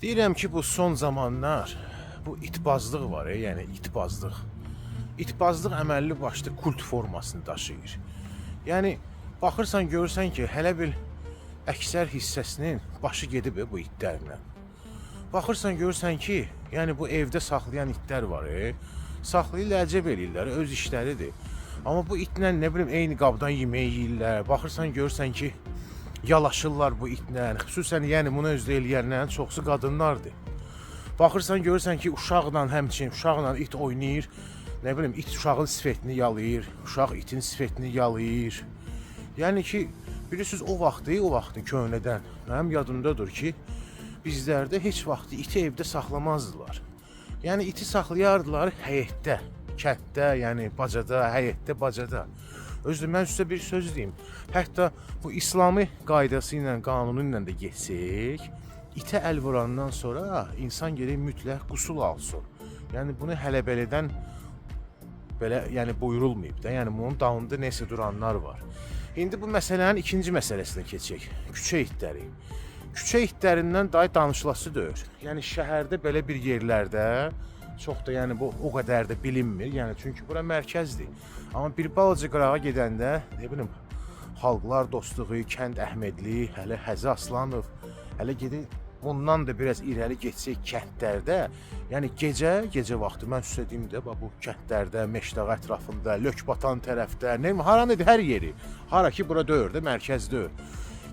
Deyirəm ki, bu son zamanlar bu itbazlıq var, yəni itbazlıq. İtbazlıq əməlli başlı kult formasını daşıyır. Yəni baxırsan görürsən ki, hələ bil əksər hissəsinin başı gedib bu itlərlə. Baxırsan görürsən ki, yəni bu evdə saxlayan itlər var, saxlayırlar, əcəb eləyirlər, öz işləridir. Amma bu itlə nə bilim eyni qabdan yemək yeyirlər. Baxırsan görürsən ki, yalaşırlar bu itlə. Xüsusən yəni bunu özdə eləyənlərin çoxsu qadınlardır. Baxırsan görürsən ki, uşaqla həmçinin uşaqla it oynayır. Nə bilim it uşağın sifətini yalayır, uşaq itin sifətini yalayır. Yəni ki, bilirsiniz o vaxtı köhnədən mənim yadımdadır ki, bizlərdə heç vaxt iti evdə saxlamazdılar. Yəni iti saxlayardılar həyətdə, kənddə, yəni bacada, həyətdə, bacada. Özür mən sizə bir söz deyim. Hətta bu İslami qaydası ilə, qanunu ilə də getsək, itə əl vurandan sonra insan gərək mütləq qusul alsın. Yəni bunu hələ belədən belə yəni buyurulmayıb da. Yəni bunun dalında nəsə duranlar var. İndi bu məsələnin ikinci məsələsinə keçək. Küçə itləri. Küçə itlərindən day danışılası deyil. Yəni şəhərdə belə bir yerlərdə çox da yəni bu o qədər də bilinmir. Yəni çünki bura mərkəzdir. Amma bir balaca qırağa gedəndə, nə bilim, xalqlar dostluğu, kənd Əhmədli, hələ Həzi Aslanov, hələ gedin bundan da biraz irəli getsək kəndlərdə, yəni gecə vaxtı mən sizə deyim də bu kəndlərdə, Meşdağ ətrafında, Lökbatan tərəfdə, nə bilim, haranədir hər yeri. Hara ki bura deyir də, mərkəzdə.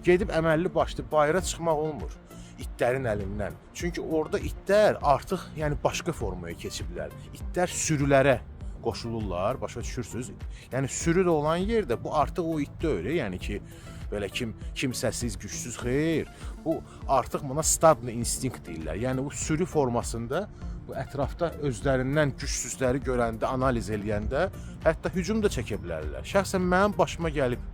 Gedib əməlli başlı bayıra çıxmaq olmur itlərin əlindən. Çünki orada itlər artıq yəni başqa formaya keçiblər. İtlər sürülərə qoşulurlar, başa düşürsünüz? Yəni sürü də olan yerdə bu artıq o it deyil, yəni ki belə kimsəsiz, gücsüz xeyr. Bu artıq buna stadlı instinkt deyirlər. Yəni bu sürü formasında bu ətrafda özlərindən gücsüzləri görəndə, analiz eləyəndə hətta hücum da çəkə bilərlər. Şəxsən mənim başıma gəlib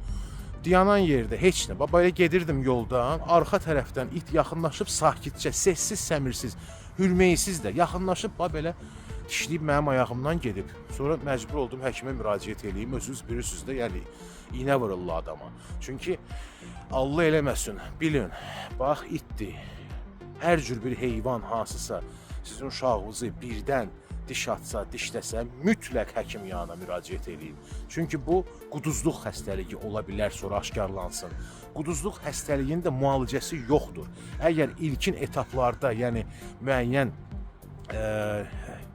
dayanan yerdə heç nə. Belə gedirdim yoldan, arxa tərəfdən it yaxınlaşıb sakitcə, səssiz, səmirsiz, hürməyisiz də yaxınlaşıb belə dişləyib mənim ayağımdan gedib. Sonra məcbur oldum həkimə müraciət edeyim. Özünüz bilirsiniz də, yəni iynə vururlar adama. Çünki Allah eləməsin, bilin, bax itdir. Hər cür bir heyvan hansısa sizin uşağınızı birdən diş atsa, dişləsə, mütləq həkim yanına müraciət edin. Çünki bu quduzluq xəstəliyi ola bilər, sonra aşkarlansın. Quduzluq xəstəliyinin də müalicəsi yoxdur. Əgər ilkin etaplarda, yəni müəyyən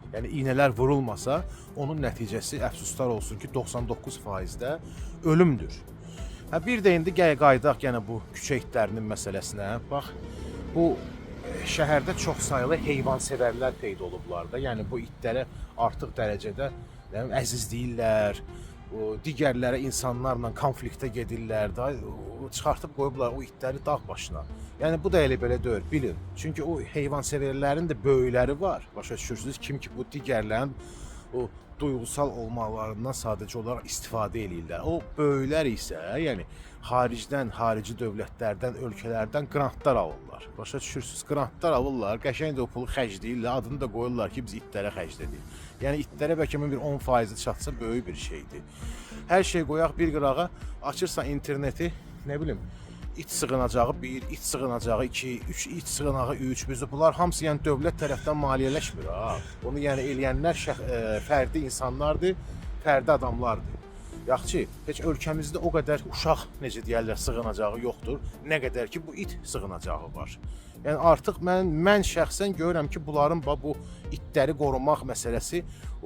yəni iynələr vurulmasa, onun nəticəsi əfsuslar olsun ki 99%-də ölümdür. Bir də indi qaydaq yəni bu küçə itlərinin məsələsinə. Bax, bu şəhərdə çox saylı heyvansevərlər peyda olublar da. Yəni bu itlərə artıq dərəcədə əzizləyirlər, digərlərə insanlarla konfliktə gedirlər da, çıxartıb qoyublar o itləri dağ başına. Yəni bu da elə belə deyil, bilin. Çünki o heyvansevərlərin də böyükləri var. Başa düşürsünüz, kim ki bu digərlərin o duyğusal olmalarından sadəcə olaraq istifadə eləyirlər. O böyüklər isə, yəni xaricdən, xarici dövlətlərdən, ölkələrdən qrantlar alırlar. Başa düşürsünüz, qrantlar alırlar, qəşəng də o pulu xərcləyirlər, adını da qoyurlar ki, biz itlərə xərclədik. Yəni itlərə bəlkə bir 10% çatsa böyük bir şeydir. Hər şey qoyaq bir qırağa, açırsan interneti, nə bilim, it sığınacağı 1, it sığınacağı 2, 3, it sığınacağı 3, bunlar hamısı yəni dövlət tərəfdən maliyyələşmir ha. Bunu yəni eləyənlər fərdi insanlardır, fərdi adamlardır. Yaxşı, heç ölkəmizdə o qədər uşaq, necə deyərlər, sığınacağı yoxdur, nə qədər ki bu it sığınacağı var. Yəni artıq mən şəxsən görürəm ki, bunların bu itləri qorumaq məsələsi o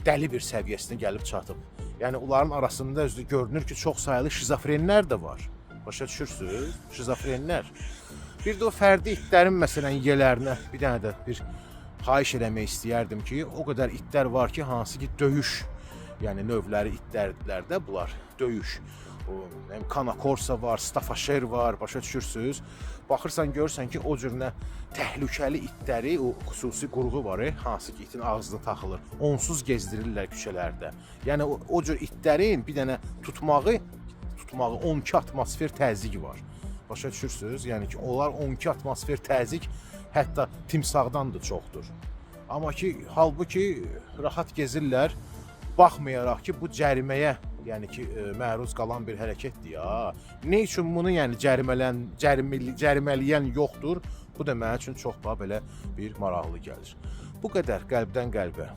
dəli bir səviyyəsinə gəlib çatıb. Yəni onların arasında özü görünür ki, çox saylı şizofrenlər də var. Başa düşürsünüz? Şizofrenlər. Bir də o fərdi itlərin məsələn yələrinə bir dənə də bir xahiş eləmək istəyərdim ki, o qədər itlər var ki, hansı ki döyüş, yəni növləri itlərdirlər də bunlar, döyüş. Kanakorsa var, Stafaşer var, başa düşürsünüz? Baxırsan görürsən ki, o cür nə təhlükəli itləri, o xüsusi qurğu var, hansı ki itin ağzına taxılır, onsuz gezdirirlər küçələrdə. Yəni o cür itlərin bir dənə tutmağı 12 atmosfer təzyiq var. Başa düşürsünüz? Yəni ki, onlar 12 atmosfer təzyiq hətta timsahdan da çoxdur. Amma ki, halbuki rahat gezirlər, baxmayaraq ki, bu cəriməyə, yəni ki, məruz qalan bir hərəkətdir ya. Nə üçün bunu yəni cərimələyən yoxdur? Bu da mənim üçün çox daha belə bir maraqlı gəlir. Bu qədər qəlbdən qəlbə